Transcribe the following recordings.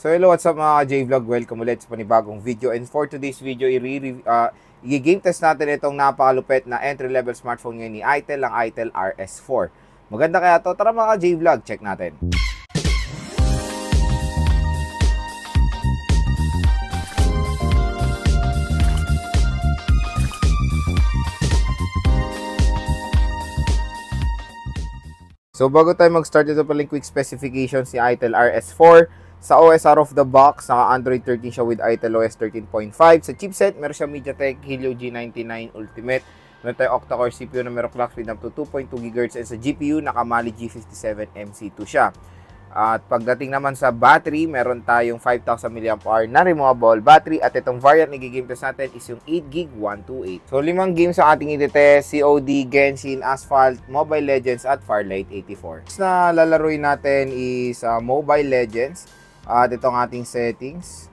So hello, what's up mga J-Vlog? Welcome ulit sa panibagong video. And for today's video, i-game test natin itong napakalupit na entry-level smartphone ngayon ni ITEL, ang ITEL RS4. Maganda kaya to? Tara mga J-Vlog, check natin. So bago tayo mag-start, ito pala yung quick specifications ni ITEL RS4. Sa OS out of the box, naka Android 13 siya with ITEL OS 13.5. Sa chipset, meron siya MediaTek Helio G99 Ultimate. Meron tayo octa-core CPU na meron clock speed up to 2.2 GHz. And sa GPU, naka Mali G57 MC2 siya. At pagdating naman sa battery, meron tayong 5,000 mAh na removable battery. At itong variant na gigame test natin is yung 8GB 128. So 5 games ang ating i-test: COD, Genshin, Asphalt, Mobile Legends, at Farlight 84. Next na lalaroin natin is Mobile Legends. At itong ating settings.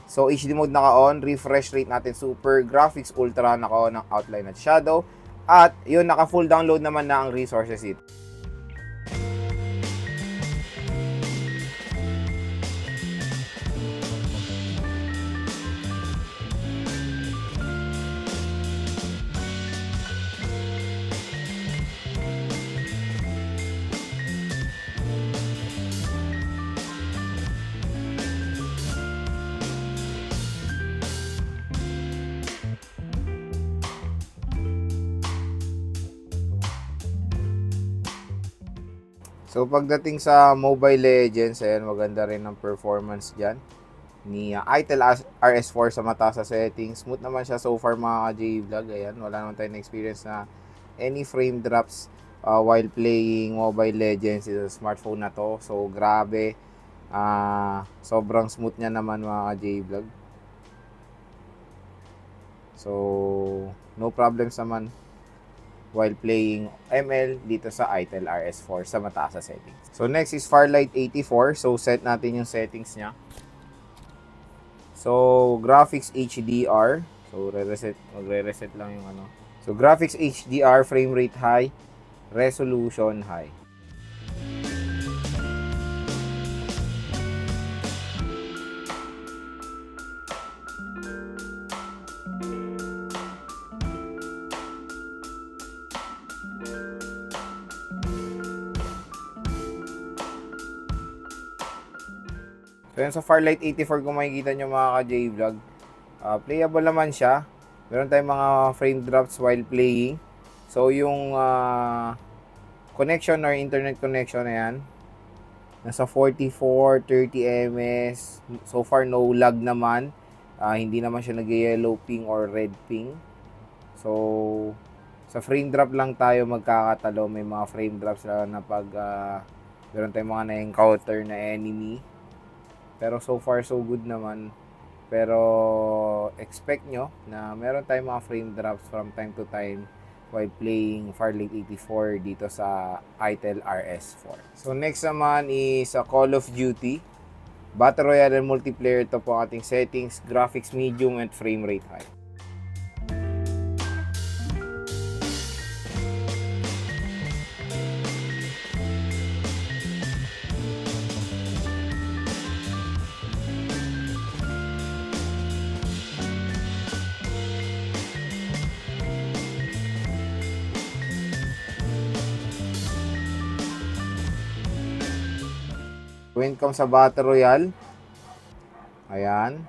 So HD mode naka-on, refresh rate natin super, graphics ultra naka-on ng outline at shadow. At yun, naka-full download naman na ang resources ito. So pagdating sa Mobile Legends, ayan, maganda rin ang performance dyan ni ITEL RS4 sa mata sa settings. Smooth naman siya so far mga J-Vlog. Ayan, wala naman tayong experience na any frame drops while playing Mobile Legends sa smartphone na to. So grabe, sobrang smooth niya naman mga J-Vlog. So no problems naman while playing ML dito sa ITEL RS4 sa mataas sa settings. So next is Farlight 84. So set natin yung settings niya. So graphics HDR. So magre-reset lang yung ano. So graphics HDR, frame rate high, resolution high. So yan sa Farlight 84, kung makikita nyo mga ka-J-Vlog, playable naman siya. Meron tayong mga frame drops while playing. So yung connection or internet connection na yan, nasa 44, 30 ms. So far no lag naman. Hindi naman siya nag-yellow ping or red ping. So sa frame drop lang tayo magkakatalo. May mga frame drops na pag meron tayong mga na-encounter na enemy. Pero so far so good naman. Pero expect nyo na meron tayong mga frame drops from time to time while playing Farlight 84 dito sa ITEL RS4. So next naman is Call of Duty. Battle Royale and multiplayer. Ito po ating settings, graphics medium at frame rate high. When it comes sa Battle Royale, ayan,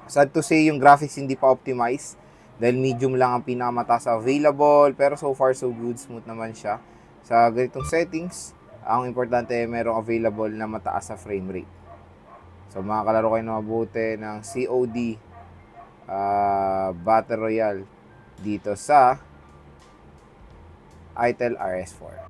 sad to say yung graphics hindi pa optimized dahil medium lang ang pinakamataas available, pero so far so good, smooth naman siya. Sa ganitong settings, ang importante ay merong available na mataas sa frame rate. So makakalaro kayo na mabuti ng COD Battle Royale dito sa ITEL RS4.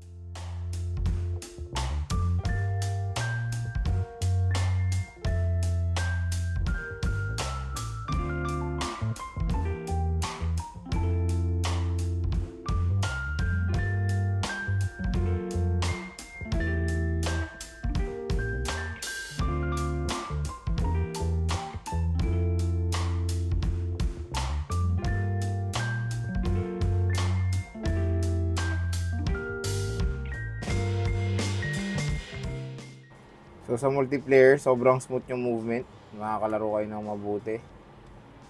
So sa multiplayer, sobrang smooth yung movement. Makakalaro kayo ng mabuti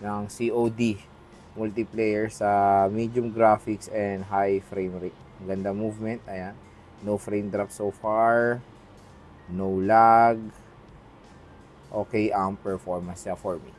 ng COD multiplayer sa medium graphics and high frame rate. Ganda movement, ayan. No frame drop so far. No lag. Okay ang performance niya for me.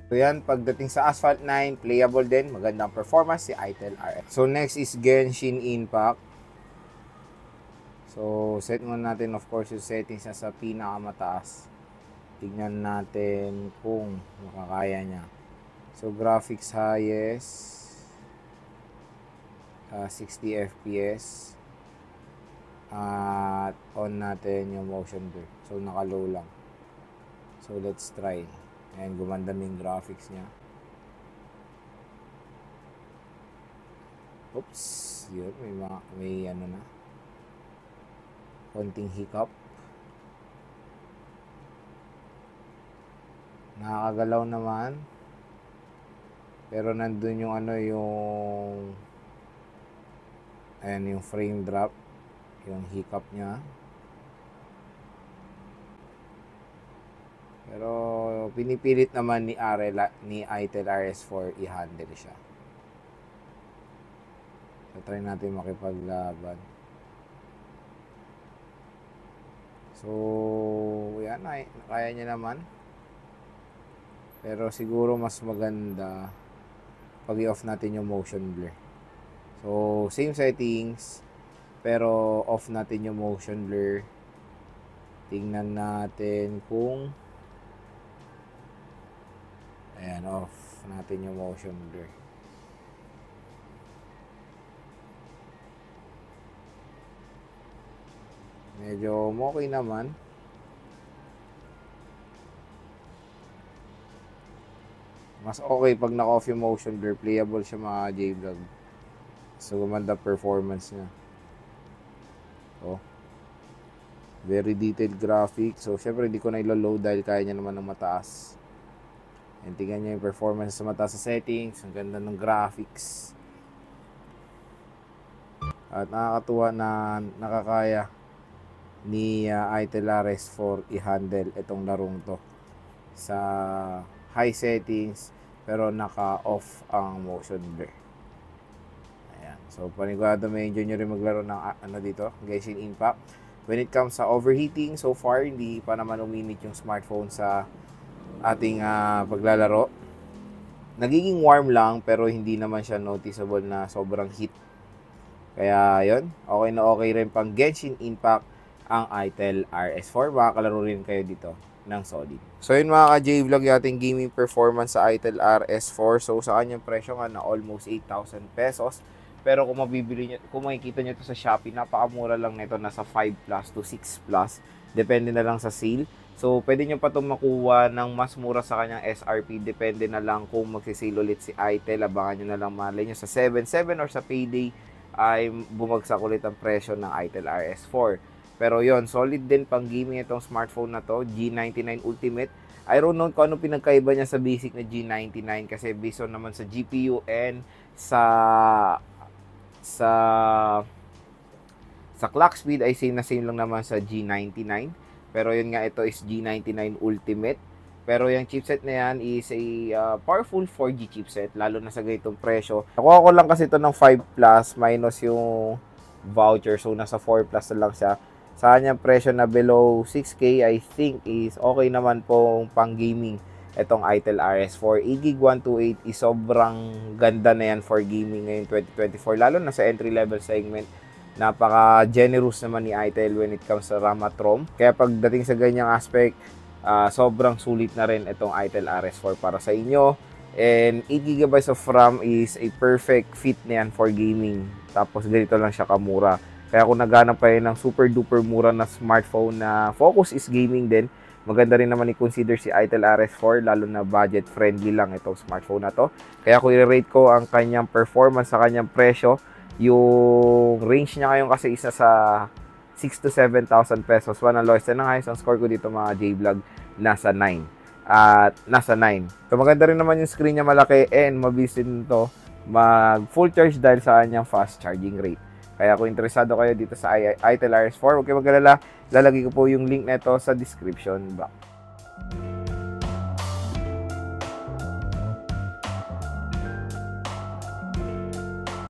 So yan, pagdating sa Asphalt 9, playable din, magandang performance si ITEL RS. So next is Genshin Impact. So set muna natin of course yung settings na sa pinakamataas. Tignan natin kung makakaya niya. So graphics highest, 60 FPS. At on natin yung motion blur. So naka-low lang. So let's try. Ayan, gumanda yung graphics niya. Oops, yun, may ano na. Konting hiccup. Nakakagalaw naman. Pero nandun yung ano, ayan, yung frame drop. Yung hiccup niya. Pero pinipilit naman ni ITEL RS4 i-handle siya. So try natin makipaglaban. So yan, kaya niya naman. Pero siguro mas maganda pag i-off natin yung motion blur. So same settings, pero off natin yung motion blur. Tingnan natin kung ayan, off natin yung motion blur. Medyo okay naman. Mas okay pag naka-off yung motion blur. Playable siya mga J-Vlog. So, gumanda performance niya. Oh. Very detailed graphics. So, syempre, hindi ko na ilo-load dahil kaya niya naman ng mataas. And tingnan nyo yung performance sa mata sa settings. Ang ganda ng graphics. At nakakatuwa na nakakaya ni ITEL RS4 i-handle itong larong to sa high settings pero naka-off ang motion blur. Ayan. So panigurado medyo nyo rin maglaro ng ano dito, Genshin Impact. When it comes sa overheating, so far hindi pa naman uminit yung smartphone sa ating paglalaro. Nagiging warm lang pero hindi naman siya noticeable na sobrang heat. Kaya yon, okay na okay rin pang Genshin Impact ang ITEL RS4. Makakalaro rin kayo dito ng solid. So yun mga ka-J-Vlog, yung ating gaming performance sa ITEL RS4. So sa kanyang presyo nga na almost 8,000 pesos. Pero kung mabibili nyo, kung makikita nyo ito sa Shopee, napakamura lang nito, nasa 5 plus to 6 plus. Depende na lang sa sale. So, pwede nyo pa itong makuha ng mas mura sa kanyang SRP. Depende na lang kung magsisale ulit si ITEL. Abangan nyo na lang malay nyo sa 7/7 or sa payday ay bumagsak ulit ang presyo ng ITEL RS4. Pero yon, solid din pang gaming itong smartphone na to, G99 Ultimate. I don't know kung ano pinagkaiba niya sa basic na G99 kasi based on naman sa GPU and sa clock speed ay same na same lang naman sa G99. Pero yun nga, ito is G99 Ultimate. Pero yung chipset na yan is a powerful 4G chipset, lalo na sa ganitong presyo. Nakuha ko lang kasi ito ng 5 plus minus yung voucher. So, nasa 4 plus na lang siya. Sa kanyang presyo na below 6K, I think is okay naman pong pang gaming itong ITEL RS4. 8GB 128 is sobrang ganda na yan for gaming ngayon 2024. Lalo na sa entry-level segment. Napaka-generous naman ni ITEL when it comes sa RAM at ROM. Kaya pagdating sa ganyang aspect, sobrang sulit na rin itong ITEL RS4 para sa inyo. And 8GB of RAM is a perfect fit na yan for gaming. Tapos ganito lang siya kamura. Kaya kung naghanap pa ng super duper mura na smartphone na focus is gaming din, maganda rin naman i-consider si Itel RS4, lalo na budget friendly lang itong smartphone na to. Kaya kung i-rate ko ang kanyang performance sa kanyang presyo, yung range niya ngayon kasi isa sa 6 to 7,000 pesos. One ang lowest and ang highest. Ang score ko dito mga J-Vlog, nasa 9. At nasa 9. So maganda rin naman yung screen niya, malaki, and mabilis din to mag full charge dahil sa kanyang fast charging rate. Kaya kung interesado kayo dito sa Itel RS4, huwag kayo mag-alala, lalagay ko po yung link nito sa description box.